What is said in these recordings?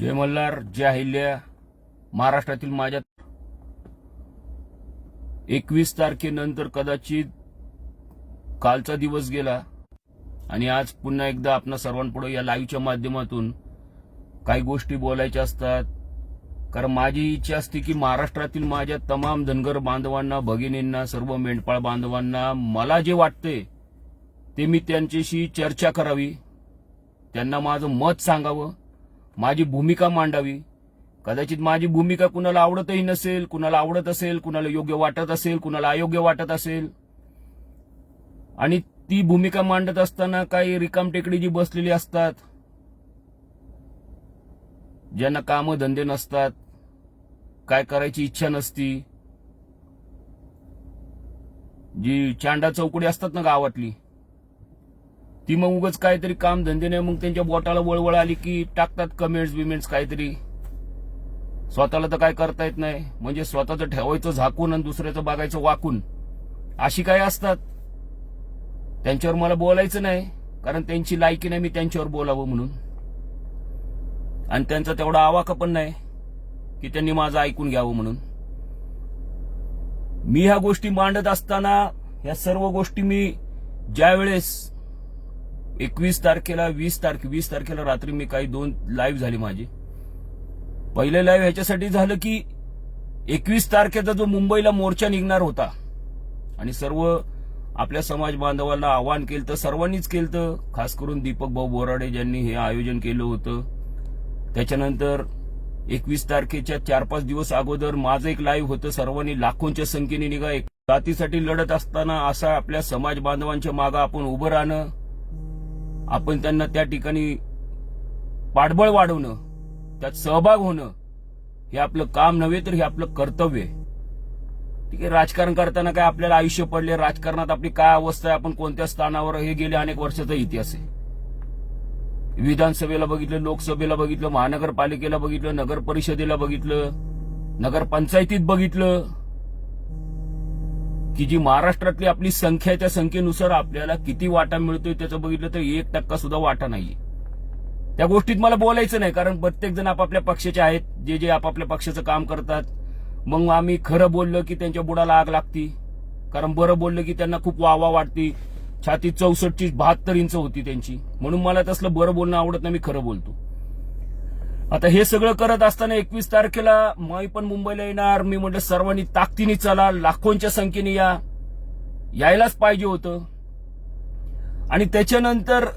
जय मल्हार, जय अहिल्या. महाराष्ट्रातील माझ्या 21 तारखेनंतर कदाचित कालचा दिवस गेला आणि आज पुन्हा एकदा आपणा सर्वांपुढे या लाईव्हच्या माध्यमातून काही गोष्टी बोलायच्या असतात. कारण माझी इच्छा असते की महाराष्ट्रातील माझ्या तमाम धनगर बांधवांना, भगिनींना, सर्व मेंढपाळ बांधवांना मला जे वाटते ते मी त्यांच्याशी चर्चा करावी, त्यांना माझं मत सांगावं, माझी भूमिका मांडावी. कदाचित माझी भूमिका कुणाला आवडतही नसेल, कुणाला आवडत असेल, कुणाला योग्य वाटत असेल, कुणाला अयोग्य वाटत असेल. आणि ती भूमिका मांडत असताना काही रिकामटेकडी जी बसलेली असतात, ज्यांना काम धंदे नसतात, काय करायची इच्छा नसती, जी चांडा चौकडी असतात ना गावातली, ती मग उगाच काहीतरी काम धंदे नाही, मग त्यांच्या बोटाला वळवळ आली की टाकतात कमेंट्स काहीतरी. स्वतःला तर काय करता येत नाही, म्हणजे स्वतःचं ठेवायचं झाकून आणि दुसऱ्याचं बघायचं वाकून, अशी काय असतात. त्यांच्यावर मला बोलायचं नाही, कारण त्यांची लायकी नाही मी त्यांच्यावर बोलावं म्हणून. आणि त्यांचा तेवढा आवाका पण नाही की त्यांनी माझं ऐकून घ्यावं म्हणून. मी ह्या गोष्टी मांडत असताना ह्या सर्व गोष्टी मी ज्यावेळेस 21 तारखेला 20 तारखेला रात्री मी काही 2 लाईव्ह झाली माझी. पहिले लाईव्ह ह्याच्यासाठी झालं की 21 तारखेचा जो मुंबईला मोर्चा निघणार होता आणि सर्व आपल्या समाज बांधवांना आवाहन केलं, सर्वांनीच केलं, खास करून दीपक भाऊ बोराडे ज्यांनी हे आयोजन केलं होतं. त्याच्यानंतर 21 तारखेच्या 4-5 दिवस अगोदर माझं एक लाईव्ह होतं. सर्वांनी लाखोंच्या संख्येने निघा, एक जातीसाठी लढत असताना असा आपल्या समाज बांधवांच्या मागे आपण उभं राहणं, आपण त्यांना त्या ठिकाणी पाठबळ वाढवणं, त्यात सहभाग होणं, हे आपलं काम नव्हे तर हे आपलं कर्तव्य आहे. ठीक आहे, राजकारण करताना काय आपल्याला आयुष्य पडले, राजकारणात आपली काय अवस्था आहे, आपण कोणत्या स्थानावर, हे गेले अनेक वर्षाचा इतिहास आहे. विधानसभेला बघितलं, लोकसभेला बघितलं, महानगरपालिकेला बघितलं, नगर परिषदेला बघितलं, नगरपंचायतीत बघितलं, की जी महाराष्ट्रातली आपली संख्या आहे त्या संख्येनुसार आपल्याला किती वाटा मिळतोय त्याचं बघितलं तर 1% सुद्धा वाटा नाहीये. त्या गोष्टीत मला बोलायचं नाही, कारण प्रत्येक जण आपापल्या पक्षाचे आहेत, जे आपापल्या पक्षाचं काम करतात. मग आम्ही खरं बोललं की त्यांच्या बुडाला आग लागती, कारण बरं बोललं की त्यांना खूप वाहवा वाटती. छाती 64 72 इंच होती त्यांची, म्हणून मला तसलं बरं बोलणं आवडत नाही, मी खरं बोलतो. आता हे सगळं करत असताना 21 तारखेला मी पण मुंबईला येणार. मी म्हटलं सर्वांनी ताकदीने चला, लाखोंच्या संख्येने यायलाच पाहिजे होतं. आणि त्याच्यानंतर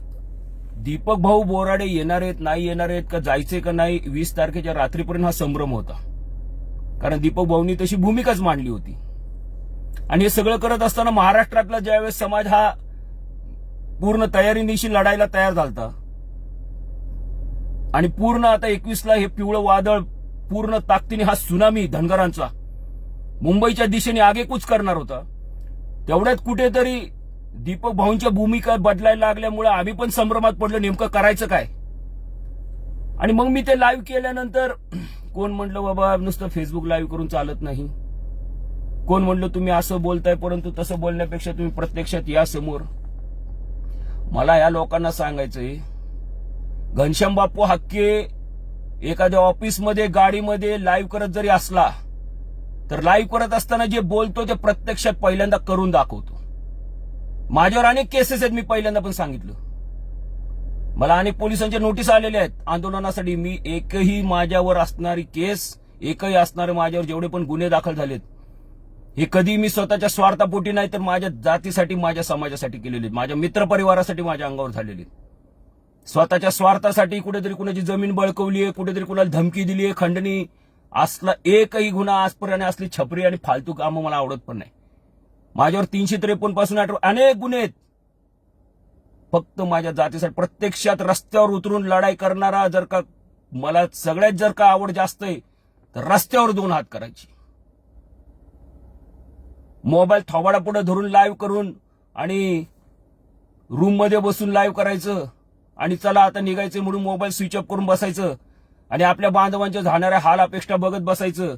दीपक भाऊ बोराडे येणार आहेत, नाही येणार आहेत, का जायचंय का नाही, 20 तारखेच्या रात्रीपर्यंत हा संभ्रम होता, कारण दीपक भाऊनी तशी भूमिकाच मांडली होती. आणि हे सगळं करत असताना महाराष्ट्रातला ज्यावेळेस समाज हा पूर्ण तयारीनिशी लढायला तयार झालता आणि पूर्ण आता 21ला हे पिवळं वादळ पूर्ण ताकदीने हा सुनामी धनगरांचा मुंबईच्या दिशेने आगेकूच करणार होता, तेवढ्यात कुठेतरी दीपक भाऊंच्या भूमिका बदलायला लागल्यामुळे आम्ही पण संभ्रमात पडलो, नेमकं करायचं काय. आणि मग मी ते लाईव्ह केल्यानंतर कोण म्हणलं बाबा नुसतं फेसबुक लाईव्ह करून चालत नाही, कोण म्हणलं तुम्ही असं बोलताय, परंतु तसं बोलण्यापेक्षा तुम्ही प्रत्यक्षात या समोर. मला या लोकांना सांगायचंय, घनश्याम बापू हक्के एखाद्या ऑफिसमध्ये गाडीमध्ये लाईव्ह करत जरी असला तर लाईव्ह करत असताना जे बोलतो ते प्रत्यक्षात पहिल्यांदा करून दाखवतो. माझ्यावर अनेक केसेस आहेत, मी पहिल्यांदा पण सांगितलं. मला अनेक पोलिसांच्या नोटीस आलेल्या आहेत आंदोलनासाठी. मी एकही माझ्यावर असणारी केस, एकही असणारे माझ्यावर जेवढे पण गुन्हे दाखल झालेत, हे कधी मी स्वतःच्या स्वार्थापोटी नाही तर माझ्या जातीसाठी, माझ्या समाजासाठी केलेले, माझ्या मित्रपरिवारासाठी माझ्या अंगावर झालेले. स्वतःच्या स्वार्थासाठी कुठेतरी कुणाची जमीन बळकवली आहे, कुठेतरी कुणाला धमकी दिली आहे, खंडणी, असला एकही गुन्हा आजपर्यंत, असली छपरी आणि फालतू कामं मला आवडत पण नाही. माझ्यावर 353 पासून अनेक गुन्हे आहेत, फक्त माझ्या जातीसाठी. प्रत्यक्षात रस्त्यावर उतरून लढाई करणारा जर का मला सगळ्यात जर का आवड जास्त आहे तर रस्त्यावर 2 हात करायची, मोबाईल थोबाडापुढे धरून लाईव्ह करून आणि रूम मध्ये बसून लाईव्ह करायचं आणि चला आता निघायचं म्हणून मोबाईल स्विच ऑफ करून बसायचं आणि आपल्या बांधवांच्या झाणाऱ्या हाल अपेक्षा बघत बसायचं.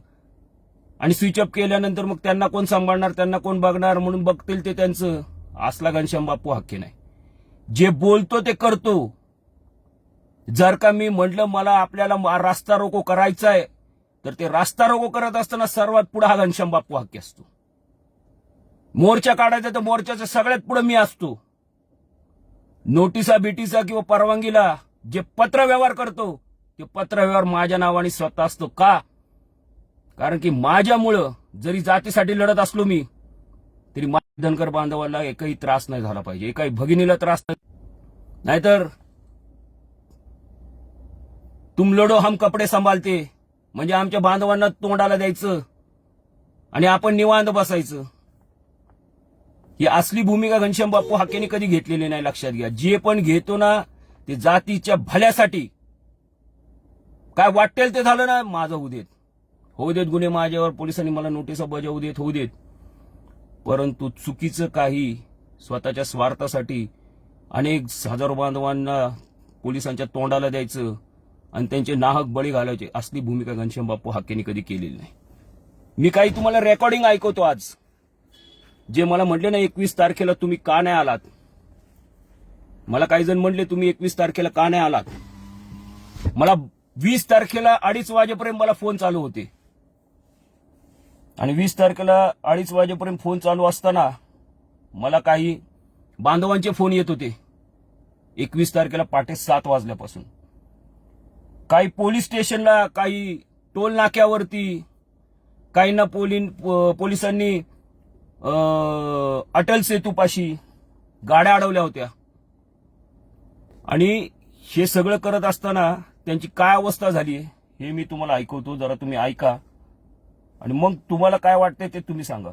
आणि स्विच ऑफ केल्यानंतर मग त्यांना कोण सांभाळणार, त्यांना कोण बघणार, म्हणून बघतील ते त्यांचं. असला घनश्याम बापू हक्के नाही. जे बोलतो ते करतो. जर का मी म्हटलं मला आपल्याला रास्ता रोको करायचा आहे, तर ते रास्ता रोको करत असताना सर्वात पुढे हा घनश्याम बापू हाके असतो. मोर्चा काढायचा तर मोर्चाच्या सगळ्यात पुढे मी असतो. नोटिसा बिटीसा किंवा परवानगीला जे पत्र व्यवहार करतो ते पत्र व्यवहार माझ्या नावाने स्वतः असतो. का? कारण की माझ्यामुळं जरी जातीसाठी लढत असलो मी, तरी माझ्या धनगर बांधवांना एकही त्रास नाही झाला पाहिजे, एकाही भगिनीला त्रास नाही. नाहीतर तुम लढो हम कपडे सांभाळते म्हणजे आमच्या बांधवांना तोंडाला द्यायचं आणि आपण निवांत बसायचं. ही असली भूमिका घनश्याम बापू हाकेने कधी घेतलेली नाही. लक्षात घ्या, जे पण घेतो ना ते जातीच्या भल्यासाठी. काय वाटेल ते झालं ना, माझं होऊ देत गुन्हे माझ्यावर, पोलिसांनी मला नोटिसा बजावू देत, होऊ देत. परंतु चुकीचं काही स्वतःच्या स्वार्थासाठी अनेक हजारो बांधवांना पोलिसांच्या तोंडाला द्यायचं आणि त्यांचे नाहक बळी घालायचे, असली भूमिका घनश्याम बापू हाकेने कधी केलेली नाही. मी काही तुम्हाला रेकॉर्डिंग ऐकवतो आज, जे मला म्हटले ना 21 तारखेला तुम्ही का नाही आलात. मला काही जण म्हटले तुम्ही 21 तारखेला का नाही आलात. मला 20 तारखेला 2:30 वाजेपर्यंत मला फोन चालू होते आणि 20 तारखेला 2:30 वाजेपर्यंत फोन चालू असताना मला काही बांधवांचे फोन येत होते. 21 तारखेला पहाटे 7 वाजल्यापासून काही पोलीस स्टेशनला, काही टोल नाक्यावरती, काहींना पोलिसांनी अटल सेतूपाशी गाड्या अडवल्या होत्या. आणि हे सगळं करत असताना त्यांची काय अवस्था झाली हे मी तुम्हाला ऐकवतो, जरा तुम्ही ऐका आणि मग तुम्हाला काय वाटतंय ते तुम्ही सांगा.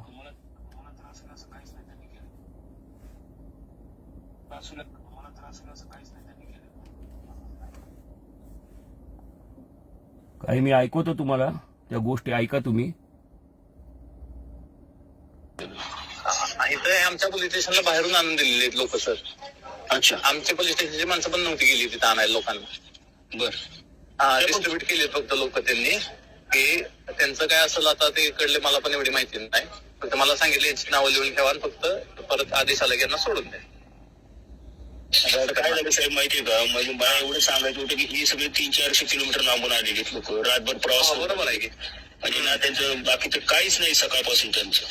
काही मी ऐकवतो तुम्हाला, त्या गोष्टी ऐका तुम्ही. इथं आमच्या पोलीस स्टेशनला बाहेरून आणून दिलेले आहेत लोक सर. अच्छा, आमच्या पोलीस स्टेशनची माणसं पण नव्हती गेली तिथं आणायला लोकांना. बर. डिस्ट्रीब्युट केले फक्त लोक त्यांनी, की त्यांचं काय असेल आता ते कडले मला पण एवढी माहिती नाही. फक्त मला सांगितले याची नावं लिहून ठेवा आणि फक्त परत आदेश आला की यांना सोडून द्या. काय झालं साहेब माहितीये का, म्हणजे मला एवढं सांगायचं होतं की ही सगळे 300-400 किलोमीटर लांबून आलेली लोक, रातभर प्रवास. बरोबर आहे की म्हणजे ना त्यांचं बाकीचं काहीच नाही सकाळपासून त्यांचं.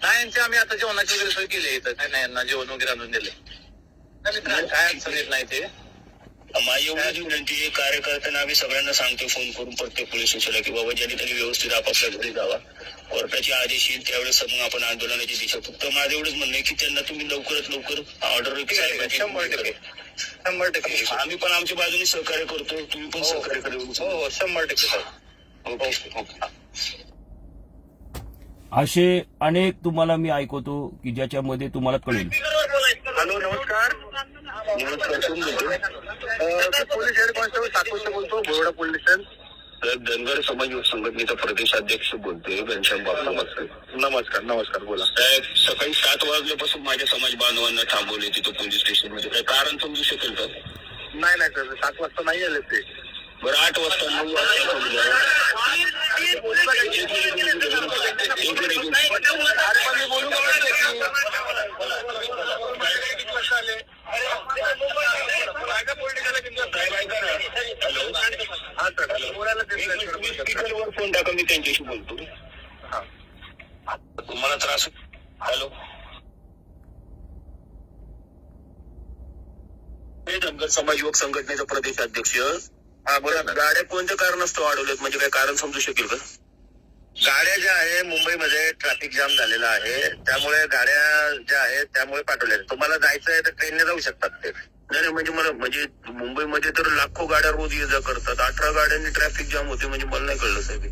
नाही, यांचे आम्ही आता जेवणाची वगैरे सोय केली इथं, काय नाही यांना जेवण वगैरे आणून दिले. काय अडचण येत नाही ते. माझी एवढीच विनंती आहे, कार्यकर्त्यांना आम्ही सगळ्यांना सांगतो फोन करून प्रत्येक पोलीस स्टेशनला की बाबा ज्यांनी त्यांनी व्यवस्थित आपापल्या घरी जावा. कोर्टाचे आदेश येईल त्यावेळेस मग आपण आंदोलनाची दिशा. फक्त माझं एवढंच म्हणणं आहे की त्यांना तुम्ही लवकरात लवकर ऑर्डर. 100% आम्ही पण आमच्या बाजूने सहकार्य करतो, तुम्ही पण सहकार्य करू. हो 100% ओके. असे अनेक तुम्हाला मी ऐकवतो की ज्याच्यामध्ये तुम्हाला कळेल. हॅलो, नमस्कार. पोलीस हेड कॉन्स्टेबल सातपुते बोलतो, बोर्डा पोलीस स्टेशन. धनगर समाज संघटनेचा प्रदेशाध्यक्ष बोलतोय घनश्याम बापू हाके. नमस्कार. नमस्कार, बोला साहेब. सकाळी 7 वाजल्यापासून माझ्या समाज बांधवांना थांबवले तिथं पोलीस स्टेशन मध्ये. काय कारण समजू शकेल का? नाही सर, 7 वाजता नाही आले ते. बरं 8 वाजता 9 वाजता स्पीकरवर फोन टाका, मी त्यांच्याशी बोलतो. तुम्हाला त्रास. हॅलो, धनगर समाज युवक संघटनेचा प्रदेशाध्यक्ष. हा, बोला ना. गाड्या कोणत्या कारणास्तव अडवल्यात, म्हणजे काय कारण समजू शकेल का? गाड्या ज्या आहे मुंबईमध्ये ट्रॅफिक जाम झालेला आहे, त्यामुळे गाड्या ज्या आहेत त्यामुळे पाठवल्या. तुम्हाला जायचं आहे तर ट्रेनने जाऊ शकतात ते. नाही म्हणजे मला म्हणजे मुंबईमध्ये तर लाखो गाड्या रोज ये जा करतात, 18 गाड्यांनी ट्रॅफिक जाम होते, म्हणजे मला नाही कळलं साहेब.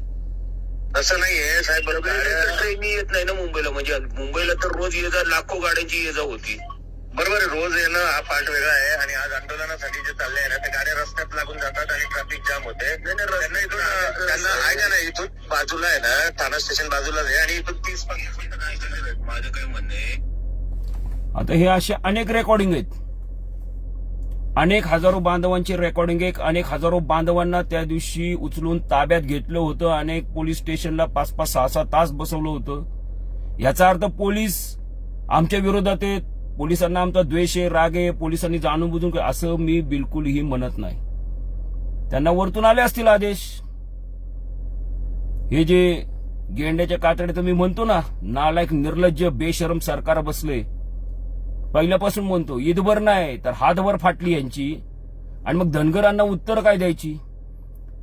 तसं नाहीये साहेब. ट्रेन येत नाही ना मुंबईला, म्हणजे मुंबईला तर रोज ये जा लाखो गाड्यांची ये जा होती. बरोबर आहे, रोज येणं हा पार्ट वेगळा आहे. आणि आज आंदोलनासाठी जे चालले आहे ना ते गाड्या रस्त्यात लागून जातात आणि ट्रॅफिक जाम होते. त्यांना इथून ऐका ना, इथून बाजूला आहे ना, ठाणा स्टेशन बाजूलाच आहे आणि इथून 30-35 मिनिटं. माझं काय म्हणणं आहे, आता हे असे अनेक रेकॉर्डिंग आहेत, अनेक हजारो बांधवांची रेकॉर्डिंग आहे. अनेक हजारो बांधवांना त्या दिवशी उचलून ताब्यात घेतलं होतं, अनेक पोलीस स्टेशनला 5-5, 6-6 तास बसवलं होतं. याचा अर्थ पोलीस आमच्या विरोधात आहेत, पोलिसांना आमचा द्वेष आहे, राग आहे, पोलिसांनी जाणून बुजून, असं मी बिलकुलही म्हणत नाही. त्यांना वरतून आले असतील आदेश. हे जे गेंड्याच्या कातडे मी म्हणतो ना, नालायक निर्लज्ज बेशरम सरकार बसले, पहिल्यापासून म्हणतो, ईदभर नाही तर हातभर फाटली यांची. आणि मग धनगरांना उत्तर काय द्यायची?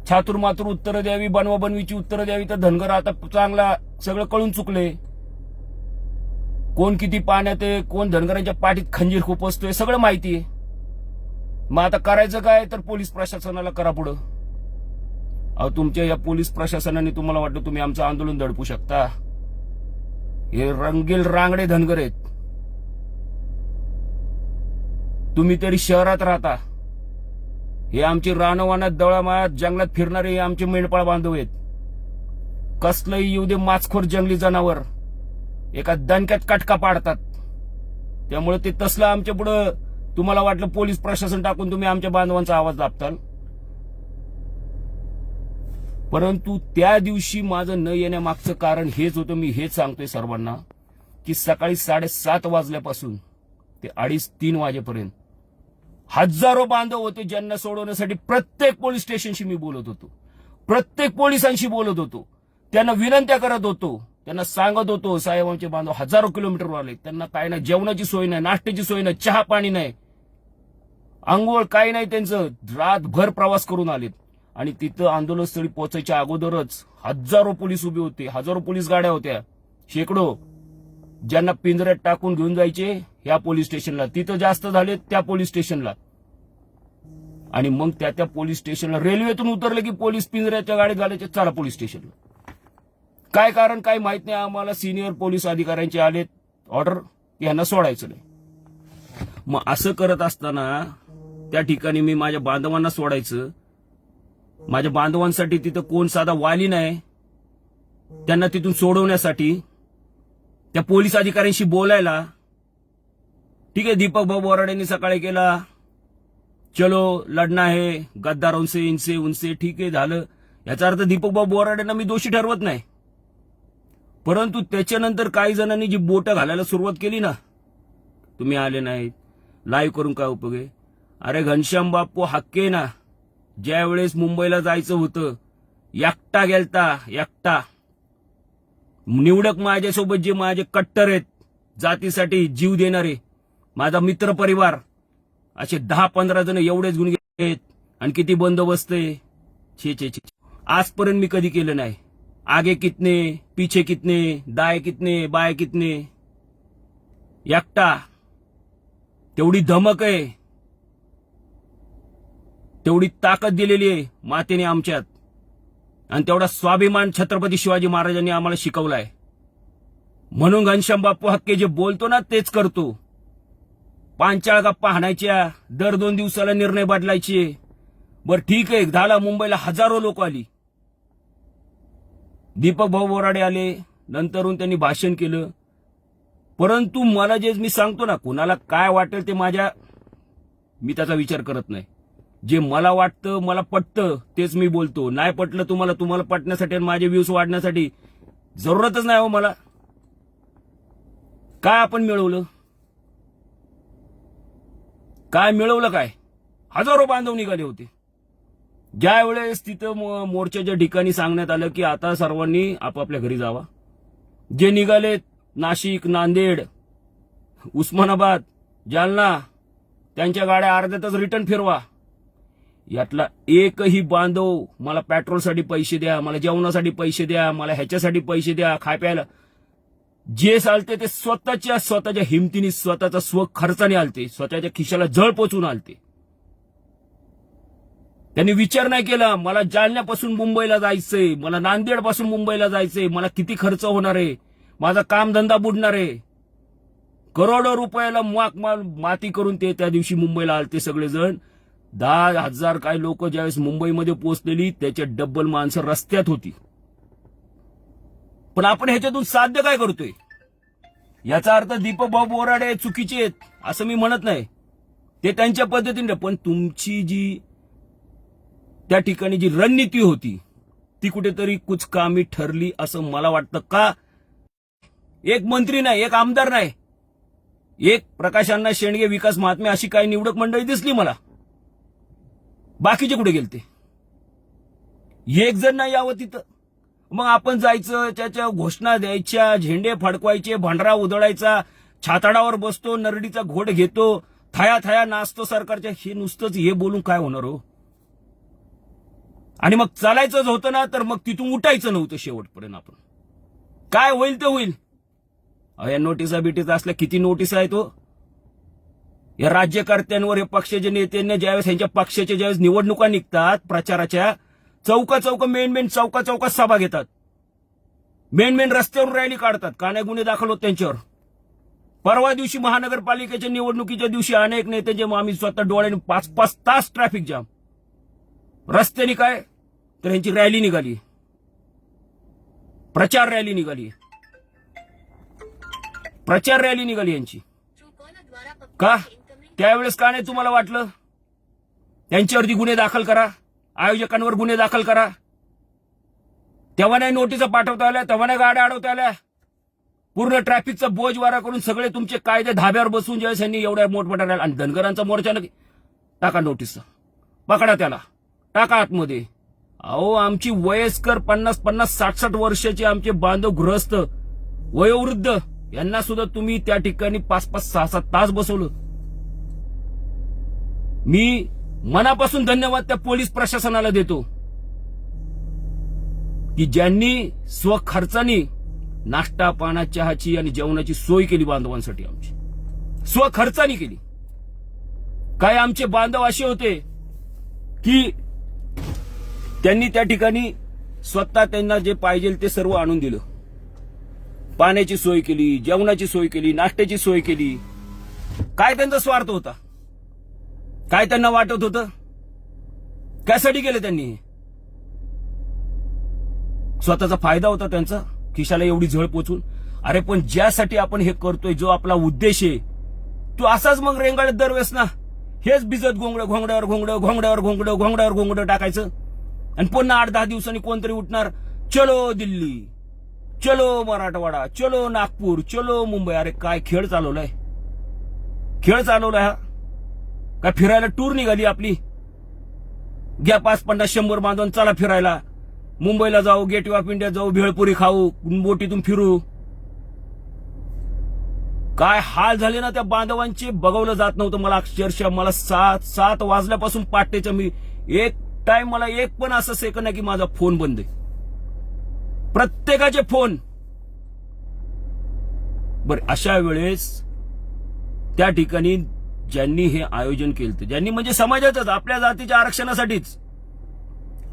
छातुरमातुर उत्तरं द्यावी, बनवाबनवीची उत्तरं द्यावी. तर धनगर आता चांगला सगळं कळून चुकले. कोण किती पाण्यात आहे, कोण धनगरांच्या पाठीत खंजीर खुपसतोय, सगळं माहिती आहे. मग आता करायचं काय? तर पोलीस प्रशासनाला करा पुढं. अहो, तुमच्या या पोलीस प्रशासनाने तुम्हाला वाटतं तुम्ही आमचं आंदोलन दडपू शकता? हे रंगील रांगडे धनगर आहेत. तुम्ही तरी शहरात राहता. हे आमची रानवानात दळामाळात जंगलात फिरणारे हे आमचे मेंढपाळ बांधव आहेत. कसलंही येऊ दे माचखोर जंगली जनावर एका दणक्यात कटका पाडतात. त्यामुळे ते तसलं आमच्या पुढं तुम्हाला वाटलं पोलीस प्रशासन टाकून तुम्ही आमच्या बांधवांचा आवाज दाबताल. परंतु त्या दिवशी माझं न येण्यामागचं कारण हेच होतं. मी हेच सांगतोय सर्वांना की सकाळी 7:30 वाजल्यापासून ते 2:30-3 वाजेपर्यंत हजारो बांधव होते ज्यांना सोडवण्यासाठी प्रत्येक पोलीस स्टेशनशी मी बोलत होतो, प्रत्येक पोलिसांशी बोलत होतो, त्यांना विनंत्या करत होतो, त्यांना सांगत होतो, साहेब आमचे बांधव हजारो किलोमीटरवर आले, त्यांना काय नाही, जेवणाची सोय नाही, नाश्त्याची सोय नाही, चहा पाणी नाही, आंघोळ काही नाही, त्यांचं रातभर प्रवास करून आलेत. आणि तिथं आंदोलनस्थळी पोहोचायच्या अगोदरच हजारो पोलीस उभे होते, हजारो पोलीस गाड्या होत्या, शेकडो, ज्यांना पिंजऱ्यात टाकून घेऊन जायचे ह्या पोलीस स्टेशनला, तिथं जास्त झाले त्या पोलीस स्टेशनला. आणि मग त्या पोलीस स्टेशनला रेल्वेतून उतरले की पोलीस पिंजऱ्याच्या गाडीत घालायचे, चला पोलीस स्टेशनला. काय कारण काय माहित नाही आम्हाला. सिनियर पोलीस अधिकाऱ्यांचे आलेत ऑर्डर की यांना सोडायचं नाही. मग असं करत असताना त्या ठिकाणी मी माझ्या बांधवांना सोडायचं. माझ्या बांधवांसाठी तिथं कोण साधा वाली नाही, त्यांना तिथून सोडवण्यासाठी त्या पोलीस अधिकाऱ्यांशी बोलायला. ठीक आहे, दीपक भाऊ बोराडेंनी सकाळी केला, चलो लढना है गद्दारों से इनसे उनसे, ठीक आहे झालं. याचा अर्थ दीपक भाऊ बोराडेंना मी दोषी ठरवत नाही. परंतु त्याच्यानंतर काही जणांनी जी बोटं घालायला सुरुवात केली ना, तुम्ही आले नाहीत, लाईव्ह करून काय उपयोग आहे? अरे घनश्याम बाप्पू हक्के ना, ज्या वेळेस मुंबईला जायचं होतं एकटा गेलता, एकटा. निवडक माझ्यासोबत जे माझे कट्टर आहेत, जातीसाठी जीव देणारे, माझा मित्र परिवार, असे 10-15 जण एवढेच गुण आहेत. आणि किती बंदोबस्त आहे, छे छे छे. आजपर्यंत मी कधी केलं नाही. आगे कितने, पीछे कितने, दाए कितने, बाय कितने, एकटा. तेवढी धमक आहे, तेवढी ताकद दिलेली आहे मातेने आमच्यात, आणि तेवढा स्वाभिमान छत्रपती शिवाजी महाराजांनी आम्हाला शिकवलाय. म्हणून घनश्याम बाप्पू हक्के जे बोलतो ना तेच करतो. पांचाळ गप्पा हाणायच्या, दर 2 दिवसाला निर्णय बदलायचे. बर ठीक आहे, झाला, मुंबईला हजारो लोक आली, दीपक भाऊ बोराडे आले, नंतरून त्यांनी भाषण केलं. परंतु मला जे मी सांगतो ना, कुणाला काय वाटेल ते मी त्याचा विचार करत नाही. जे मला वाटतं, मला पटतं तेच मी बोलतो. नाही पटलं तुम्हाला पटण्यासाठी आणि माझे व्ह्यूज वाढण्यासाठी जरूरतच नाही हो मला. काय आपण मिळवलं? काय मिळवलं? काय हजारो बांधव निघाले होते. ज्या वेळेस तिथं मोर्चाच्या ठिकाणी सांगण्यात आलं की आता सर्वांनी आपापल्या घरी जावा, जे निघालेत नाशिक, नांदेड, उस्मानाबाद, जालना, त्यांच्या गाड्या अर्ध्यातच रिटर्न फिरवा. यातला एकही बांधव मला पेट्रोलसाठी पैसे द्या, मला जेवणासाठी पैसे द्या, मला ह्याच्यासाठी पैसे द्या, खाय प्यायला, जे चालते ते स्वतःच्या हिमतीने, स्वतःचा स्वखर्चाने आलते, स्वतःच्या खिशाला झळ पोचून आलते. त्यांनी विचार नाही केला मला जालन्यापासून मुंबईला जायचंय, मला नांदेड पासून मुंबईला जायचंय, मला किती खर्च होणार आहे, माझा कामधंदा बुडणार आहे. करोडो रुपयाला माती करून ते त्या दिवशी मुंबईला आलते सगळेजण. 10,000 काय लोक ज्यावेळेस मुंबईमध्ये पोहोचलेली त्याच्या डब्बल माणसं रस्त्यात होती. पण आपण ह्याच्यातून साध्य काय करतोय? याचा अर्थ दीपक भाऊ बोराडे चुकीचे आहेत असं मी म्हणत नाही, ते त्यांच्या पद्धतीने. पण तुमची जी त्या ठिकाणी जी रणनीती होती ती कुठेतरी कुचकामी ठरली असं मला वाटतं. का? एक मंत्री नाही, एक आमदार नाही, एक प्रकाश अण्णा शेंडगे, विकास महात्मे अशी काही निवडक मंडळी दिसली मला. बाकीचे कुठे गेलते? एक जण नाही यावं तिथं. मग आपण जायचं, त्याच्या घोषणा द्यायच्या, झेंडे फडकवायचे, भांडरा उधळायचा, छाताडावर बसतो, नरडीचा घोट घेतो, थाया थाया नाचतो सरकारच्या. हे नुसतंच हे बोलून काय होणार हो? आणि मग चालायचंच होतं ना, तर मग तिथून उठायचं नव्हतं शेवटपर्यंत. आपण काय होईल ते होईल. या नोटिसा बिटीसा असल्या किती नोटीस आहेत हो या राज्यकर्त्यांवर. हे पक्षाचे नेत्यांना ज्यावेळेस यांच्या पक्षाच्या ज्यावेळेस निवडणुका निघतात प्रचाराच्या, चौका मेन चौकात सभा घेतात, मेन रस्त्यावरून रॅली काढतात, का नाही गुन्हे दाखल होत त्यांच्यावर. परवा दिवशी महानगरपालिकेच्या निवडणुकीच्या दिवशी अनेक नेत्यांचे आम्ही स्वतः डोळ्याने 5-5 तास ट्रॅफिक जाम. रस्त्याने काय तर यांची रॅली निघाली, प्रचार रॅली निघाली यांची. का त्यावेळेस का नाही तुम्हाला वाटलं त्यांच्यावरती गुन्हे दाखल करा, आयोजकांवर गुन्हे दाखल करा? तेव्हा नाही नोटिसा पाठवता आल्या, तेव्हा नाही गाड्या अडवता आल्या. पूर्ण ट्रॅफिकचा बोज वारा करून सगळे तुमचे कायदे धाब्यावर बसून ज्यावेळेस यांनी एवढ्या मोठमोठ्या रॅली. आणि धनगरांचा मोर्चा नक्की टाका नोटीस, पकडा त्याला, टाका आतमध्ये. अहो आमची वयस्कर 50-60 वर्षाचे आमचे बांधव गृहस्थ वयोवृद्ध यांना सुद्धा तुम्ही त्या ठिकाणी 5-6 तास बसवलं. मी मनापासून धन्यवाद त्या पोलीस प्रशासनाला देतो की ज्यांनी स्वखर्चाने नाश्ता पाना चहाची आणि जेवणाची सोय केली बांधवांसाठी. आमची स्वखर्चाने केली. काय आमचे बांधव असे होते की त्यांनी त्या ठिकाणी स्वतः त्यांना जे पाहिजे ते सर्व आणून दिलं. पाण्याची सोय केली, जेवणाची सोय केली, नाश्त्याची सोय केली. काय त्यांचा स्वार्थ होता? काय त्यांना वाटत होतं? त्यासाठी केलं त्यांनी? स्वतःचा फायदा होता त्यांचा, खिशाला एवढी झळ पोचून. अरे पण ज्यासाठी आपण हे करतोय, जो आपला उद्देश आहे, तू असाच मग रेंगाळत दरवेळेस ना हेच भिजत घोंगड्यावर घोंगडं टाकायचं. आणि पुन्हा 8-10 दिवसांनी कोणतरी उठणार, चलो दिल्ली, चलो मराठवाडा, चलो नागपूर, चलो मुंबई. अरे काय खेळ चालवलाय हा? काय फिरायला टूर निघाली आपली? घ्या 5-50-100 बांधून चला फिरायला, मुंबईला जाऊ, गेट ऑफ इंडिया जाऊ, भेळपुरी खाऊ, बोटीतून फिरू. काय हाल झाले ना त्या बांधवांचे, बघवलं जात नव्हतं. मला अक्षरशः मला 7 वाजल्यापासून पाटेच्या मी एक टाइम मला एक पण असं सेकंड नाही की माझा फोन बंद आहे. प्रत्येकाचे फोन. बरं अशा वेळेस त्या ठिकाणी ज्यांनी हे आयोजन केलं, ज्यांनी म्हणजे समाजातच आपल्या जातीच्या आरक्षणासाठीच,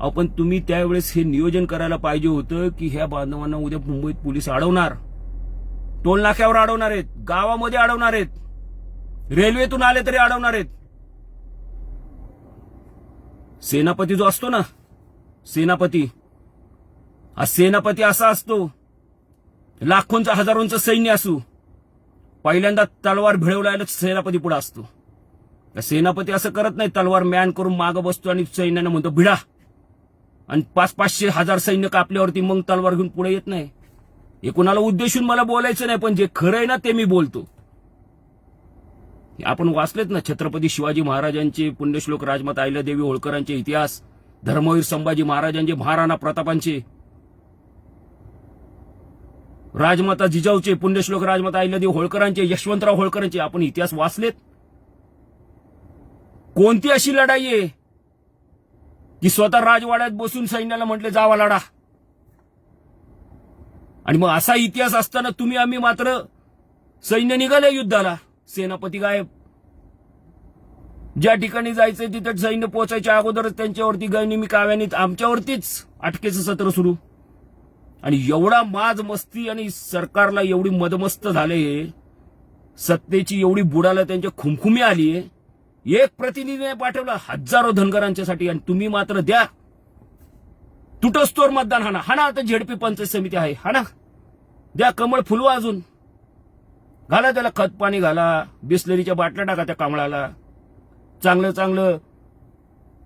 आपण तुम्ही त्यावेळेस हे नियोजन करायला पाहिजे होतं की ह्या बांधवांना उद्या मुंबईत पोलीस अडवणार, टोल नाक्यावर अडवणार आहेत, गावामध्ये अडवणार आहेत, रेल्वेतून आले तरी अडवणार आहेत. सेनापती जो असतो ना, सेनापती असा असतो, लाखोंचा हजारोंचं सैन्य असू, पहिल्यांदा तलवार भिळवलायला सेनापती पुढे असतो. सेनापती असं करत नाही, तलवार मॅन करून मागं बसतो आणि सैन्यानं म्हणतो भिडा, आणि 500-500 सैन्य कापल्यावरती मग तलवार घेऊन पुढे येत नाही. हे कुणाला उद्देशून मला बोलायचं नाही, पण जे खरं आहे ना ते मी बोलतो. आपण वाचलेत ना छत्रपती शिवाजी महाराजांचे, पुण्यश्लोक राजमाता अहिल्यादेवी होळकरांचे इतिहास, धर्मवीर संभाजी महाराजांचे, महाराणा प्रतापांचे, राजमाता जिजाऊचे, पुण्यश्लोक राजमाता अहिल्यादेवी होळकरांचे, यशवंतराव होळकरांचे आपण इतिहास वाचलेत. कोणती अशी लढाई आहे की स्वतः राजवाड्यात बसून सैन्याला म्हटले जावा लढा? आणि मग असा इतिहास असताना तुम्ही आम्ही मात्र सैन्य निघाले युद्धाला, सेनापती गायब. ज्या ठिकाणी जायचंय तिथे सैन्य पोहोचायच्या अगोदरच त्यांच्यावरती गनिमी काव्याने आमच्यावरतीच अटकेचं सत्र सुरू. आणि एवढा माज मस्ती आणि सरकारला एवढी मदमस्त झाले, सत्तेची एवढी बुडाला त्यांच्या खुमखुमी आलीये. एक प्रतिनिधीने पाठवला हजारो धनगरांच्यासाठी, आणि तुम्ही मात्र द्या तुटस्तोर मतदान हाना आता झेडपी पंचायत समिती आहे, हाना द्या, कमळ फुलवा, अजून घाला त्याला खत पाणी घाला, बिस्लरीच्या बाटल्या टाका त्या कमळाला, चांगलं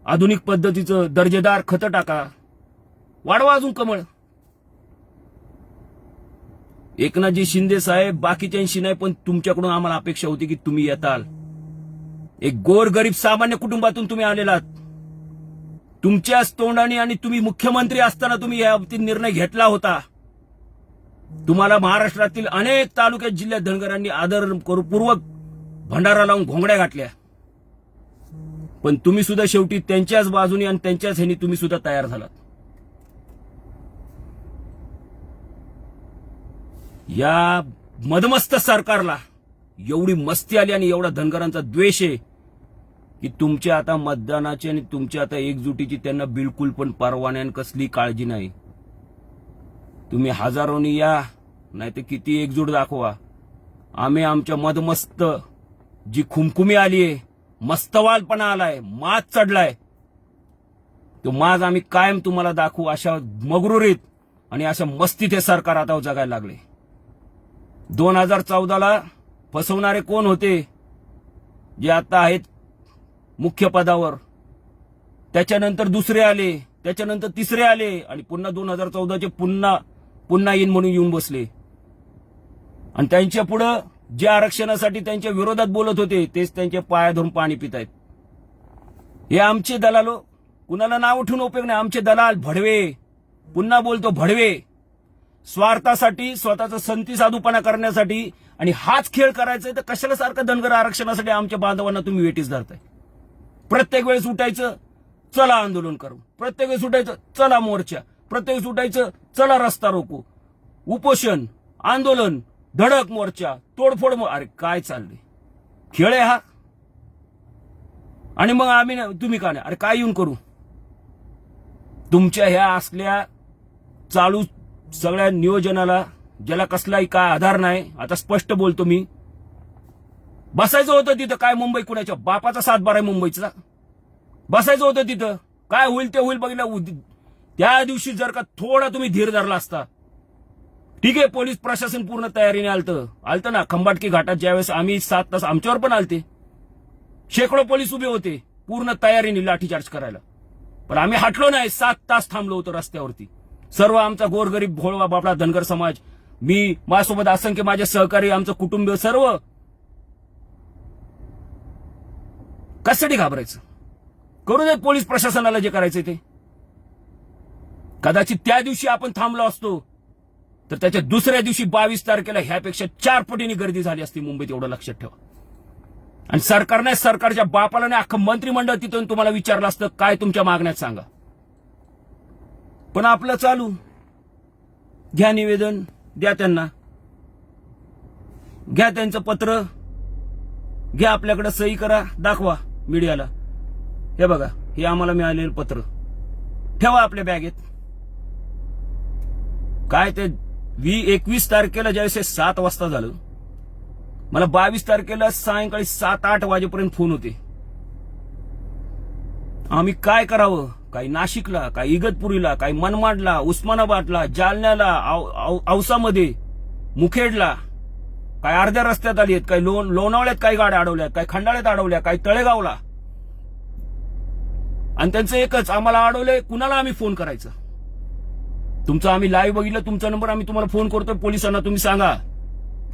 आधुनिक पद्धतीचं दर्जेदार खत टाका, वाढवा अजून कमळ. एकनाथजी शिंदे साहेब बाकीच्यांशी नाही, पण तुमच्याकडून आम्हाला अपेक्षा होती की तुम्ही येताल. एक गोरगरीब सामान्य कुटुंबातून तुम्ही आलेलात. तुमच्याच तोंडाने आणि तुम्ही मुख्यमंत्री असताना तुम्ही या बाबतीत निर्णय घेतला होता. तुम्हाला महाराष्ट्रातील अनेक तालुक्यात जिल्ह्यात धनगरांनी आदरपूर्वक भंडारा लावून घोंगड्या घातल्या. पण तुम्ही सुद्धा शेवटी त्यांच्याच बाजूने आणि त्यांच्याच ह्यानी तुम्ही सुद्धा तयार झालात. या मदमस्त सरकारला एवढी मस्ती आली आणि एवढा धनगरांचा द्वेष आहे की तुमच्या आता मतदानाची आणि तुमच्या आता एकजुटीची त्यांना बिलकुल पण परवानगी आणि कसली काळजी नाही. तुम्ही हजारोनी या, नाही तर किती एकजूट दाखवा. आम्ही आमच्या मदमस्त जी खुमखुमी आलीये, मस्तवालपणा आलाय, माज चढलाय, तो माज आम्ही कायम तुम्हाला दाखवू. अशा मगरुरीत आणि अशा मस्तीत हे सरकार आता जगायला लागले. 2014ला फसवणारे कोण होते जे आता आहेत मुख्य पदावर, त्याच्यानंतर दुसरे आले, त्याच्यानंतर तिसरे आले आणि पुन्हा 2014चे पुन्हा येईन म्हणून येऊन बसले. आणि त्यांच्या पुढं जे आरक्षणासाठी त्यांच्या विरोधात बोलत होते तेच त्यांच्या पाया धरून पाणी पितायत. हे आमचे दलालो, कुणाला नाव उठून उपयोग नाही. आमचे दलाल भडवे, पुन्हा बोलतो भडवे, स्वार्थासाठी, स्वतःचा संती साधूपणा करण्यासाठी. आणि हाच खेळ करायचा तर कशाला सारखं धनगर आरक्षणासाठी आमच्या बांधवांना तुम्ही वेटीस धरताय. प्रत्येक वेळेस उठायचं, चला आंदोलन करू. प्रत्येक वेळेस उठायचं, चला मोर्चा. प्रत्येक वेळेस उठायचं, चला रस्ता रोको, उपोषण, आंदोलन, धडक मोर्चा, तोडफोड. अरे काय चाललंय? खेळ आहे हा? आणि मग आम्ही तुम्ही का नाही? अरे काय येऊन करू? तुमच्या ह्या असल्या चालू सगळ्या नियोजनाला ज्याला कसलाही काय आधार नाही. आता स्पष्ट बोलतो मी, बसायचं होतं तिथं. काय मुंबई कुणाच्या बापाचा 7-12 आहे मुंबईचा? बसायचं होतं तिथं. काय होईल ते होईल बघितलं. त्या दिवशी जर का थोडा तुम्ही धीर धरला असता, ठीक आहे, पोलीस प्रशासन पूर्ण तयारीने आलतं ना. खंबाटकी घाटात ज्यावेळेस आम्ही 7 तास आमच्यावर पण आलते, शेकडो पोलीस उभे होते पूर्ण तयारीने लाठीचार्ज करायला. पण आम्ही हटलो नाही. 7 तास थांबलो होतो रस्त्यावरती. सर्व आमचा गोरगरीब भोळवा बापडा धनगर समाज, मी, माझ्यासोबत असंख्य माझे सहकारी, आमचं कुटुंब, सर्व. कशासाठी घाबरायचं? करू देत पोलीस प्रशासनाला जे करायचं ते. कदाचित त्या दिवशी आपण थांबलो असतो तर त्याच्या दुसऱ्या दिवशी 22 तारखेला ह्यापेक्षा 4 पटीने गर्दी झाली असती मुंबईत, एवढं लक्षात ठेवा. आणि सरकारने, सरकारच्या बापाला नाही, अख्खं मंत्रिमंडळ तिथून तुम्हाला विचारलं असतं काय तुमच्या मागण्यात सांगा. पण आपलं चालू, घ्या निवेदन, द्या त्यांना, घ्या त्यांचं पत्र, घ्या आपल्याकडे, सही करा, दाखवा मीडियाला. हे बघा, हे आम्हाला मिळालेलं पत्र, ठेवा आपल्या बॅगेत. काय ते 21 तारखेला ज्यावेळेस 7 वाजता झालं, मला 22 तारखेला सायंकाळी 7-8 वाजेपर्यंत फोन होते. आम्ही काय करावं? काही नाशिकला, काही इगतपुरीला, काही मनमाडला, उस्मानाबादला, जालन्याला, औसामध्ये, मुखेडला, काही अर्ध्या रस्त्यात आली आहेत, काही लोणावळ्यात काही गाड्या अडवल्यात, काही खंडाळ्यात अडवल्या, काही तळेगावला. आणि त्यांचं एकच, आम्हाला अडवलंय, कुणाला आम्ही फोन करायचा? तुमचं आम्ही लाईव्ह बघितलं, तुमचा नंबर आम्ही तुम्हाला फोन करतोय पोलिसांना, तुम्ही सांगा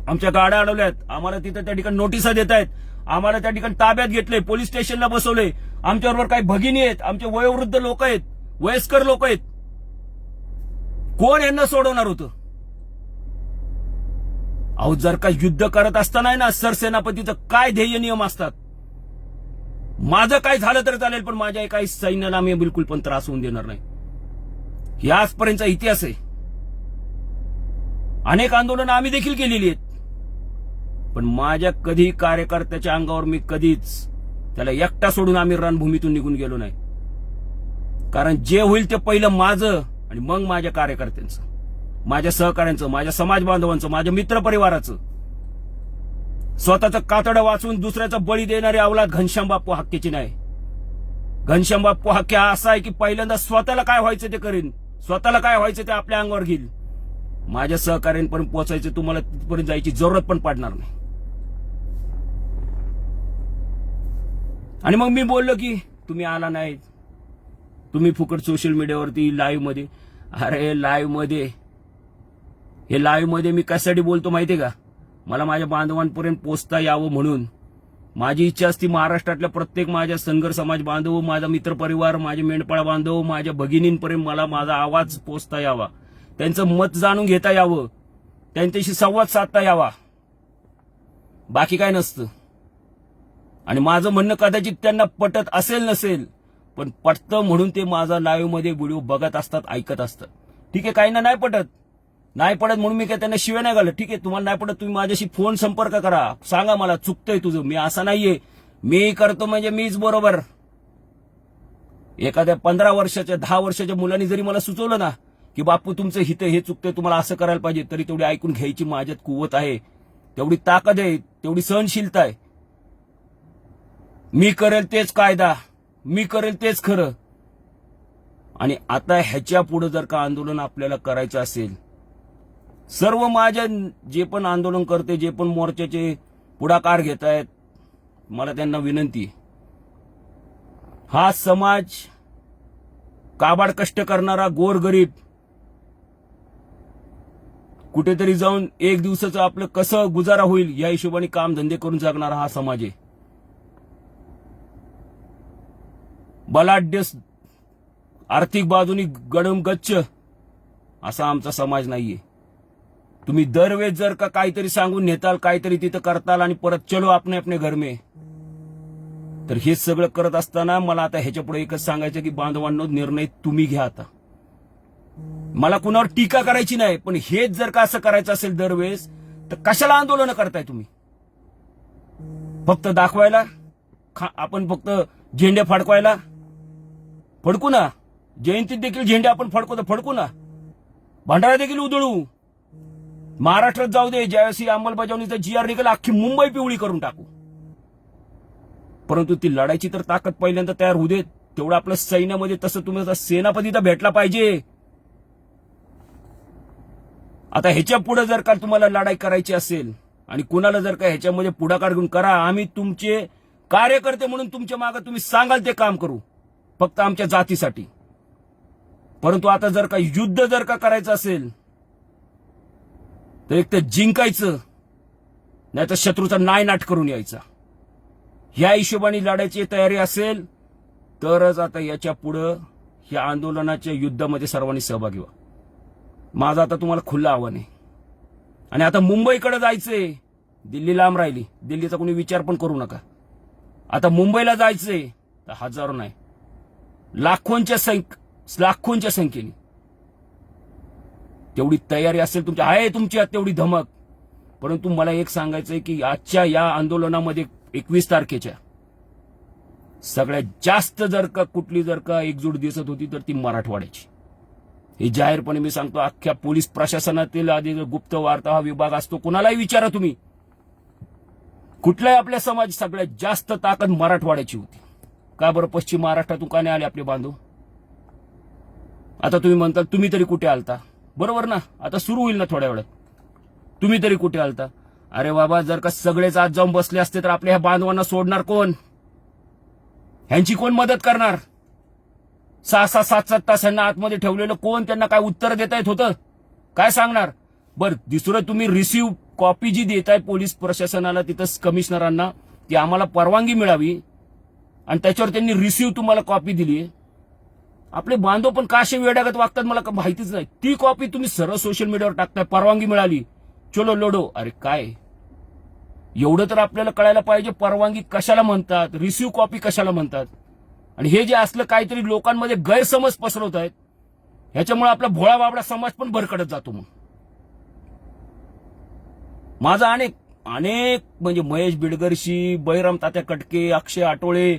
आमच्या गाड्या अडवल्यात, आम्हाला तिथं त्या ठिकाणी नोटिसा देत आहेत, आम्हाला त्या ठिकाणी ताब्यात घेतले, पोलीस स्टेशनला बसवले, आमच्याबरोबर काही भगिनी आहेत, आमचे वयोवृद्ध लोक आहेत, वयस्कर लोक आहेत. कोण यांना सोडवणार होतं? अहो, जर का युद्ध करत असताना ना सरसेनापतीचं काय ध्येय नियम असतात. माझं काय झालं तर चालेल, पण माझ्या काही सैन्याला मी बिलकुल पण त्रास होऊन देणार नाही. ही आजपर्यंतचा इतिहास आहे. अनेक आंदोलनं आम्ही देखील केलेली आहेत, पण माझ्या कधी कार्यकर्त्याच्या अंगावर मी कधीच त्याला एकटा सोडून आम्ही रणभूमीतून निघून गेलो नाही. कारण जे होईल ते पहिलं माझं आणि मग माझ्या कार्यकर्त्यांचं, माझ्या सहकाऱ्यांचं, माझ्या समाज बांधवांचं, माझ्या मित्रपरिवाराचं. स्वतःचं कातडं वाचून दुसऱ्याचा बळी देणारी अवलाद घनश्याम बाप्पू हक्केची नाही. घनश्याम बाप्पू हक्के हा असा आहे की पहिल्यांदा स्वतःला काय व्हायचं ते करीन, स्वतःला काय व्हायचं ते आपल्या अंगावर घेईल. माझ्या सहकार्यांपर्यंत पोहोचायचं, तुम्हाला तिथपर्यंत जायची जरूरत पण पडणार नाही. आणि मग मी बोललो की तुम्ही आला नाही, तुम्ही फुकट सोशल मीडियावरती लाईव्ह मध्ये. अरे लाईव्ह मध्ये मी कशासाठी बोलतो माहितीये का? मला माझ्या बांधवांपर्यंत पोचता यावं म्हणून. माझी इच्छा असती महाराष्ट्रातल्या प्रत्येक माझ्या धनगर समाज बांधव, माझा मित्रपरिवार, माझे मेंढपाळ बांधव, माझ्या भगिनींपर्यंत मला माझा आवाज पोचता यावा, त्यांचं मत जाणून घेता यावं, त्यांच्याशी संवाद साधता यावा, बाकी काय नसतं. आणि माझं म्हणणं कदाचित त्यांना पटत असेल नसेल, पण पटतं म्हणून ते माझा लाईव्ह मध्ये व्हिडिओ बघत असतात, ऐकत असतात. ठीक आहे, काहींना नाही पटत म्हणून मी काय त्यांना शिव्या नाही घालत. ठीक आहे, तुम्हाला नाही पटत तुम्ही माझ्याशी फोन संपर्क करा, सांगा मला चुकतंय तुझं, मी असं नाहीये, मी करतो म्हणजे मीच बरोबर. एखाद्या 15 वर्षाच्या 10 वर्षाच्या मुलांनी जरी मला सुचवलं ना की बापू तुमचं हित हे चुकतंय, तुम्हाला असं करायला पाहिजे, तरी तेवढी ऐकून घ्यायची माझ्यात कुवत आहे, तेवढी ताकद आहे, तेवढी सहनशीलता आहे. मी करेल तेच कायदा, मी करेल तेच खरं. आणि आता ह्याच्या पुढे जर का आंदोलन आपल्याला करायचं असेल, सर्व माझ्या जे पण आंदोलन करते, जे पण मोर्चाचे पुढाकार घेत आहेत, मला त्यांना विनंती आहे, हा समाज काबाड कष्ट करणारा गोरगरीब, कुठेतरी जाऊन एक दिवसाचं आपलं कसं गुजारा होईल या हिशोबाने काम धंदे करून जगणारा हा समाज आहे. बलाढ्य आर्थिक बाजूनी गडम गच्च असा आमचा समाज नाहीये. तुम्ही दरवेळेस जर का काहीतरी सांगून नेताल, काहीतरी तिथं करताल आणि परत चलो आपने अपने घर में, तर हे सगळं करत असताना मला आता ह्याच्या पुढे एकच सांगायचं की बांधवांनो, निर्णय तुम्ही घ्या. आता मला कुणावर टीका करायची नाही, पण हेच जर का असं करायचं असेल दरवेळेस, तर कशाला आंदोलन करताय तुम्ही? फक्त दाखवायला, आपण फक्त झेंडे फडकवायला फडकू ना, जयंतीत देखील झेंडे आपण फडकू ना, भंडारा देखील उधळू, महाराष्ट्रात जाऊ दे, ज्यावेळेस ही अंमलबजावणीचा GR निघाला अख्खी मुंबई पिवळी करून टाकू. परंतु ती लढायची तर ताकद पहिल्यांदा तयार होऊ देत. तेवढं आपलं सैन्यामध्ये तसं तुम्हाला सेनापती तर भेटला पाहिजे. आता ह्याच्या पुढे जर का तुम्हाला लढाई करायची असेल आणि कुणाला जर का ह्याच्यामध्ये पुढाकार घेऊन करा, आम्ही तुमचे कार्यकर्ते म्हणून तुमच्या मागे तुम्ही सांगाल ते काम करू, फक्त आमच्या जातीसाठी. परंतु आता जर का युद्ध जर का करायचं असेल तर एक तर जिंकायचं, नाही तर शत्रूचा नायनाट करून यायचा. ह्या हिशोबाने लढायची तयारी असेल तरच आता याच्या पुढं ह्या आंदोलनाच्या युद्धामध्ये सर्वांनी सहभागी व्हा. माझं आता तुम्हाला खुलं आव्हान आहे. आणि आता मुंबईकडे जायचंय, दिल्ली लांब राहिली, दिल्लीचा कोणी विचार पण करू नका. आता मुंबईला जायचंय तर हजारो नाही, लाखोंच्या संख्येने तेवढी तयारी असेल तुमची, आहे तुमची तेवढी धमक. परंतु मला एक सांगायचंय की आजच्या या आंदोलनामध्ये 21 तारखेच्या सगळ्यात जास्त जर का कुठली जर का एकजूट दिसत होती तर ती मराठवाड्याची. हे जाहीरपणे मी सांगतो. अख्ख्या पोलीस प्रशासनातील आधी गुप्त वार्ता हा विभाग असतो, कुणालाही विचारा तुम्ही, कुठलाही आपल्या समाज सगळ्यात जास्त ताकद मराठवाड्याची होती. का बरं पश्चिम महाराष्ट्रातून का नाही आले आपले बांधव? आता तुम्ही म्हणता तुम्ही तरी कुठे आलता, बरोबर ना? आता सुरू होईल ना थोड्या वेळात, तुम्ही तरी कुठे आलता? अरे बाबा, जर का सगळेच आज जाऊन बसले असते तर आपल्या ह्या बांधवांना सोडणार कोण? ह्यांची कोण मदत करणार? 6-6, 7-7 तास यांना आतमध्ये ठेवलेलं कोण? त्यांना काय उत्तर देता येत होतं? काय सांगणार? बरं, दुसरं तुम्ही रिसिव्ह कॉपी जी देताय पोलीस प्रशासनाला, तिथं कमिशनरांना, की आम्हाला परवानगी मिळावी, आणि त्याच्यावर त्यांनी रिसिव्ह तुम्हाला कॉपी दिली. आपले बांधव पण का असे वेड्यागत वागतात मला माहितीच नाही. ती कॉपी तुम्ही सरळ सोशल मीडियावर टाकताय, परवानगी मिळाली, चलो लोडो. अरे काय, एवढं तर आपल्याला कळायला पाहिजे, परवानगी कशाला म्हणतात, रिसिव्ह कॉपी कशाला म्हणतात. आणि हे जे असलं काहीतरी लोकांमध्ये गैरसमज पसरवत आहेत, ह्याच्यामुळे आपला भोळा बाबडा समाज पण भरकटत जातो. मग माझा अनेक म्हणजे महेश बिडगरशी, बहिराम तात्या कटके, अक्षय आटोळे,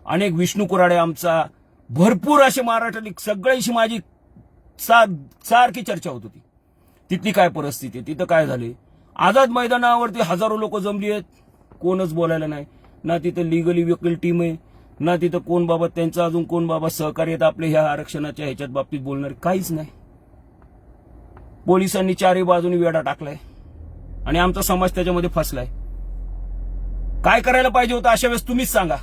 अनेक विष्णू कुराडे, आमचा भरपूर असे महाराष्ट्रातली सगळ्यांशी माझी सारखी चर्चा होत होती. तिथली काय परिस्थिती, तिथं काय झाले. आझाद मैदानावरती हजारो लोक जमली आहेत, कोणच बोलायला नाही. ना तिथं लिगली वकील टीम आहे, ना तिथं कोण बाबा त्यांचं अजून कोण बाबा सहकार्य आहेत आपले ह्या आरक्षणाच्या ह्याच्यात बाबतीत बोलणारे, काहीच नाही. पोलिसांनी चारही बाजूनी वेढा टाकलाय आणि आमचा समाज त्याच्यामध्ये फसलाय. काय करायला पाहिजे होतं अशा वेळेस तुम्हीच सांगा.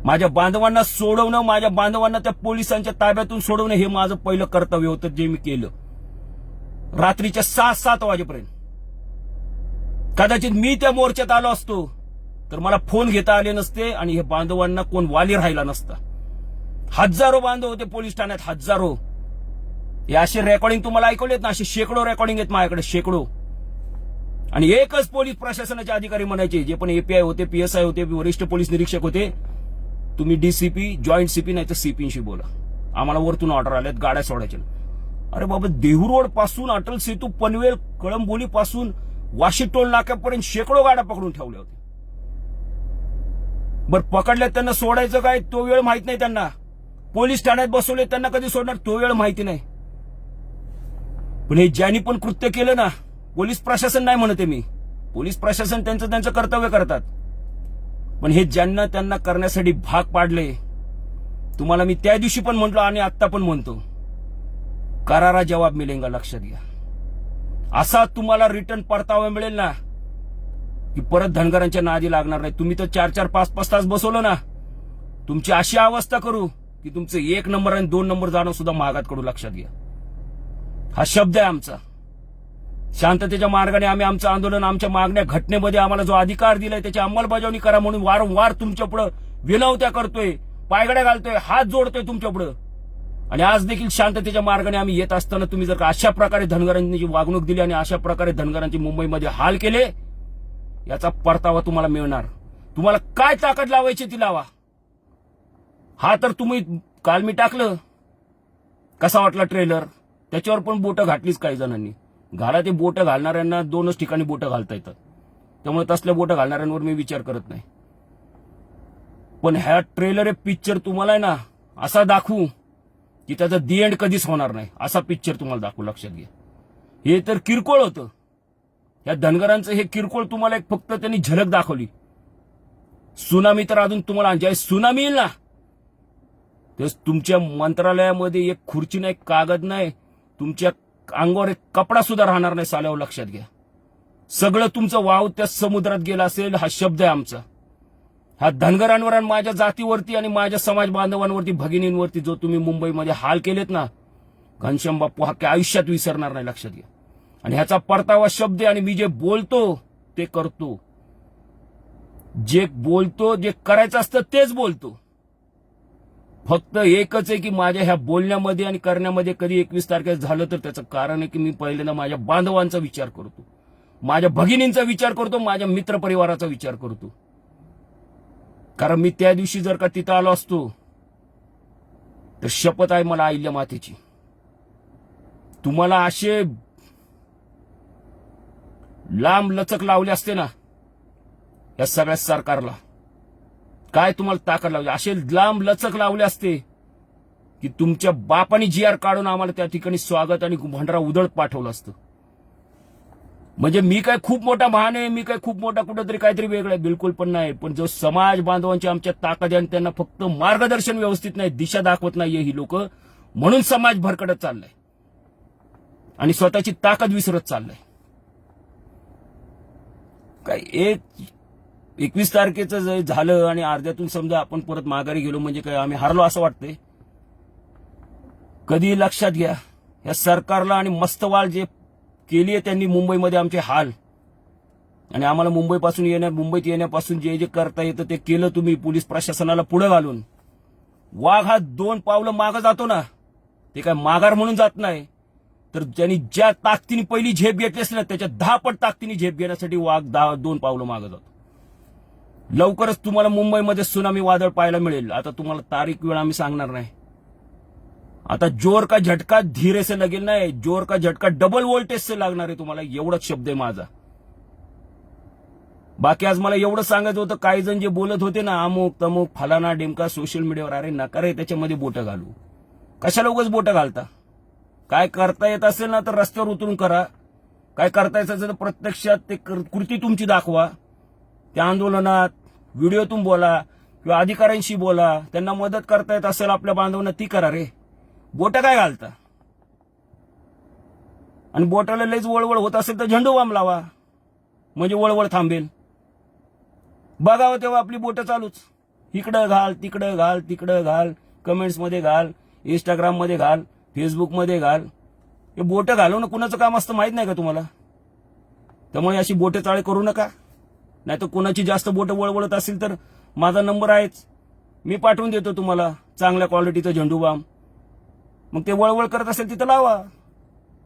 माझ्या बांधवांना सोडवणं, माझ्या बांधवांना त्या पोलिसांच्या ताब्यातून सोडवणं हे माझं पहिलं कर्तव्य होतं, जे मी केलं. रात्रीच्या 6-7 वाजेपर्यंत कदाचित मी त्या मोर्चात आलो असतो तर मला फोन घेता आले नसते आणि हे बांधवांना कोण वाली राहिला नसता. हजारो बांधव होते पोलीस ठाण्यात, हजारो. हे असे रेकॉर्डिंग तुम्हाला ऐकवलेत ना, असे शेकडो रेकॉर्डिंग आहेत माझ्याकडे, शेकडो. आणि एकच पोलीस प्रशासनाचे अधिकारी म्हणायचे, जे पण एपीआय होते, पीएसआय होते, वरिष्ठ पोलीस निरीक्षक होते, तुम्ही डीसीपी, जॉईंट सीपी नाही तर सीपीशी बोला, आम्हाला वरतून ऑर्डर आल्यात गाड्या सोडायच्या. अरे बाबा, देहू रोड पासून अटल सेतू, पनवेल, कळंबोली पासून वाशी टोल नाक्यापर्यंत शेकडो गाड्या पकडून ठेवल्या होत्या. बरं, पकडल्यात त्यांना सोडायचं काय तो वेळ माहित नाही त्यांना. पोलीस ठाण्यात बसवले त्यांना कधी सोडणार तो वेळ माहिती नाही. पण हे ज्यांनी पण कृत्य केलं ना, पोलीस प्रशासन नाही म्हणते मी, पोलीस प्रशासन त्यांचं कर्तव्य करतात, पण हे ज्यांना त्यांना करण्यासाठी भाग पाडले, तुम्हाला मी त्या दिवशी पण म्हटलो आणि आता पण म्हणतो, करारा जवाब मिळेगा, लक्षात घ्या. असा तुम्हाला रिटर्न परतावा मिळेल ना की परत धनगरांच्या नादी लागणार नाही. तुम्ही तर 4-4, 5-5 तास बसवलं ना, तुमची अशी अवस्था करू की तुमचं 1 नंबर आणि 2 नंबर जाणं सुद्धा महागात करू, लक्षात घ्या. हा शब्द आहे आमचा. शांततेच्या मार्गाने आम्ही आमचं आंदोलन, आमच्या मागण्या, घटनेमध्ये आम्हाला जो अधिकार दिलाय त्याची अंमलबजावणी करा म्हणून वारंवार तुमच्या पुढे विनवत्या करतोय, पायगड्या घालतोय, हात जोडतोय तुमच्या पुढे. आणि आज देखील शांततेच्या मार्गाने आम्ही येत असताना तुम्ही जर का अशा प्रकारे धनगरांची वागणूक दिली आणि अशा प्रकारे धनगरांची मुंबईमध्ये हाल केले, याचा परतावा तुम्हाला मिळणार. तुम्हाला काय ताकद लावायची ती लावा. हा तर तुम्ही काल मी टाकलं, कसा वाटला ट्रेलर, त्याच्यावर पण बोटं घातलीच काही जणांनी. घाला, ते बोटं घालणाऱ्यांना 2च ठिकाणी बोटं घालता येतात, त्यामुळे तसल्या बोटं घालणाऱ्यांवर मी विचार करत नाही. पण ह्या ट्रेलर पिक्चर तुम्हाला आहे ना असा दाखवू की त्याचा दी एंड कधीच होणार नाही, असा पिक्चर तुम्हाला दाखवू, लक्षात घ्या. हे तर किरकोळ होतं, या धनगरांचं हे किरकोळ तुम्हाला एक फक्त त्यांनी झलक दाखवली. सुनामी तर अजून तुम्हाला, ज्या सुनामी येईल ना तेच तुमच्या मंत्रालयामध्ये एक खुर्ची नाही, कागद नाही, तुमच्या अंगावर एक कपडा सुद्धा राहणार नाही साल्यावर, लक्षात घ्या. सगळं तुमचं वाव त्या समुद्रात गेला असेल, हा शब्द आहे आमचा. ह्या धनगरांवर आणि माझ्या जातीवरती आणि माझ्या समाज बांधवांवरती, भगिनींवरती जो तुम्ही मुंबईमध्ये हाल केलेत ना, घनश्याम बाप्पू हा आयुष्यात विसरणार नाही, लक्षात घ्या. आणि ह्याचा परतावा शब्द आहे. आणि मी जे बोलतो ते करतो, जे बोलतो, जे करायचं असतं तेच बोलतो. फक्त एकच आहे की माझ्या ह्या बोलण्यामध्ये आणि करण्यामध्ये कधी 21 तारखेला झालं तर त्याचं कारण आहे की मी पहिल्यांदा माझ्या बांधवांचा विचार करतो, माझ्या भगिनींचा विचार करतो, माझ्या मित्रपरिवाराचा विचार करतो. कारण मी त्या दिवशी जर का तिथं आलो असतो तर शपथ आहे मला अहिल्या मातेची, तुम्हाला असे लांब लचक लावले असते ना या सगळ्या सरकारला, काय तुम्हाला ताकद लावली, असे लांब लचक लावले असते की तुमच्या बापाने GR काढून आम्हाला त्या ठिकाणी स्वागत आणि भंडारा उधळत पाठवलं असतं. म्हणजे मी काय खूप मोठा महान आहे, मी काय खूप मोठा कुठेतरी काहीतरी वेगळं आहे, बिलकुल पण नाही. पण जो समाज बांधवांची आमच्या ताकद आहे आणि त्यांना फक्त मार्गदर्शन व्यवस्थित नाही, दिशा दाखवत नाहीये ही लोक, म्हणून समाज भरकटत चाललाय आणि स्वतःची ताकद विसरत चाललाय. काय 21 तारखेचं जर झालं आणि अर्ध्यातून समजा आपण परत माघारी गेलो म्हणजे काय आम्ही हारलो असं वाटतंय. कधी लक्षात घ्या, या सरकारला आणि मस्तवाल जे केली आहे त्यांनी मुंबईमध्ये आमचे हाल, आणि आम्हाला मुंबईत येण्यापासून जे जे करता येतं ते केलं तुम्ही पोलीस प्रशासनाला पुढे घालून. वाघ हा 2 पावलं मागं जातो ना, ते काय माघार म्हणून जात नाही, तर ज्यांनी ज्या ताकदीने पहिली झेप घेतली असेल ना त्याच्या 10 पट ताकदीने झेप घेण्यासाठी वाघ 2 पावलं मागं जातो. लवकरच तुम्हाला मुंबईमध्ये सुनामी वादळ पाहायला मिळेल. आता तुम्हाला तारीख वेळ आम्ही सांगणार नाही. आता जोर का झटका धीरे से लगेल नाही, जोर का झटका डबल वोल्टेज से लागणार आहे तुम्हाला, एवढाच शब्द आहे माझा. बाकी आज मला एवढं सांगायचं होतं, काही जण जे बोलत होते ना अमुक तमुक फलाना डिमका सोशल मीडियावर, अरे नका रे त्याच्यामध्ये बोटं घालू. कशाला उगाच बोटं घालता? काय करता येत असेल ना तर रस्त्यावर उतरून करा, काय करता येत असेल तर प्रत्यक्षात ते कृती तुमची दाखवा. त्या आंदोलनात व्हिडिओतून बोला किंवा अधिकाऱ्यांशी बोला, त्यांना मदत करता येत असेल आपल्या बांधवांना ती करा रे. बोटं काय घालता? आणि बोटाला लयच वळवळ होत असेल तर झेंडू बाम लावा, म्हणजे वळवळ थांबेल. बघावं तेव्हा आपली बोटं चालूच, इकडं घाल तिकडं घाल तिकडं घाल, कमेंट्स मध्ये घाल, इंस्टाग्राम मध्ये घाल, फेसबुक मध्ये घाल. हे बोटं घालवणं कुणाचं काम असतं माहित नाही का तुम्हाला? त्यामुळे अशी बोटे चाळे करू नका. नाही तर कोणाची जास्त बोटं वळवळत असेल तर माझा नंबर आहेच, मी पाठवून देतो तुम्हाला चांगल्या क्वालिटीचं झेंडू बाम. मग ते वळवळ करत असेल तिथं लावा,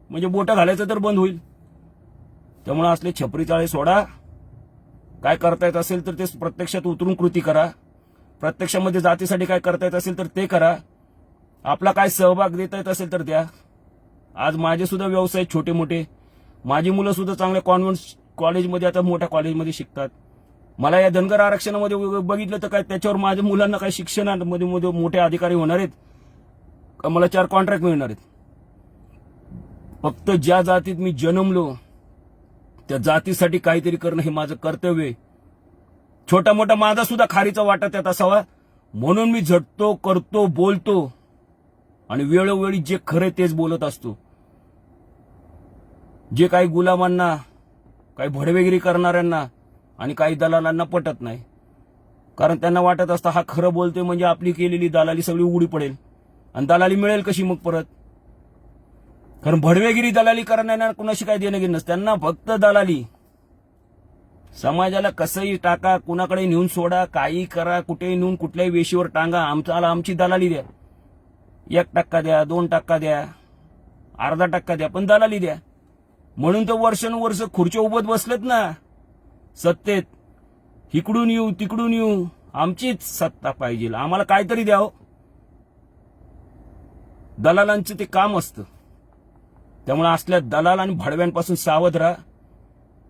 म्हणजे बोटं घालायचं तर बंद होईल. त्यामुळे असले छपरी चाळे सोडा. काय करता येत असेल तर ते प्रत्यक्षात उतरून कृती करा. प्रत्यक्षामध्ये जातीसाठी काय करता येत असेल तर ते करा. आपला काय सहभाग देता येत असेल तर द्या. आज माझे सुद्धा व्यवसाय छोटे मोठे, माझी मुलं सुद्धा चांगल्या कॉन्व्हेंट कॉलेजमध्ये, आता मोठ्या कॉलेजमध्ये शिकतात. मला या धनगर आरक्षणामध्ये बघितलं तर काय त्याच्यावर माझ्या मुलांना काय शिक्षणामध्ये मोठे अधिकारी होणार आहेत का मला 4 कॉन्ट्रॅक्ट मिळणार आहेत? फक्त ज्या जातीत मी जन्मलो त्या जातीसाठी काहीतरी करणं हे माझं कर्तव्य आहे. छोटा मोठा माझा सुद्धा खारीचा वाटा त्यात असावा म्हणून मी झटतो, करतो, बोलतो आणि वेळोवेळी जे खरं तेच बोलत असतो. जे काही गुलामांना, काही भडवेगिरी करणाऱ्यांना आणि काही दलालांना पटत नाही. कारण त्यांना वाटत असतं हा खरं बोलतोय म्हणजे आपली केलेली दलाली सगळी उडी पडेल आणि दलाली मिळेल कशी मग परत. कारण भडवेगिरी दलाली करणाऱ्यांना कुणाशी काही देणं घेणं नसतं, त्यांना फक्त दलाली. समाजाला कसंही टाका, कुणाकडे नेऊन सोडा, काही करा, कुठेही नेऊन कुठल्याही वेशीवर टांगा, आमची दलाली द्या. 1% द्या, 2% द्या, अर्धा टक्का द्या, पण दलाली द्या. म्हणून तर वर्षानुवर्ष खुर्च्या उभत बसलेत ना सत्तेत. इकडून येऊ तिकडून येऊ, आमचीच सत्ता पाहिजे, आम्हाला काहीतरी द्यावं. दलालांचं ते काम असतं. त्यामुळे असल्या दलाल आणि भडव्यांपासून सावध राहा.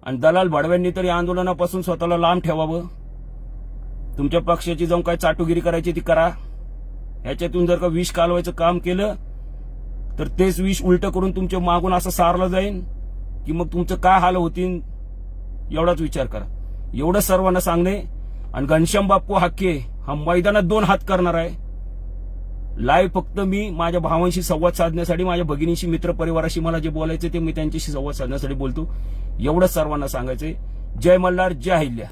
आणि दलाल भडव्यांनी तरी आंदोलनापासून स्वतःला लांब ठेवावं. तुमच्या पक्षाची जाऊन काय चाटुगिरी करायची ती करा. ह्याच्यातून जर का विष कालवायचं काम केलं तर तेच विष उलट करून तुमच्या मागून असं सारलं जाईल की मग तुमचं काय हाल होतील एवढाच विचार करा. एवढं सर्वांना सांगणे. आणि घनश्याम बाप्पू हाके हा मैदानात 2 हात करणार आहे. लाईव्ह फक्त मी माझ्या भावांशी संवाद साधण्यासाठी, माझ्या भगिनीशी, मित्रपरिवाराशी मला जे बोलायचे ते मी त्यांच्याशी संवाद साधण्यासाठी बोलतो. एवढंच सर्वांना सांगायचंय. जय मल्हार, जय अहिल्या.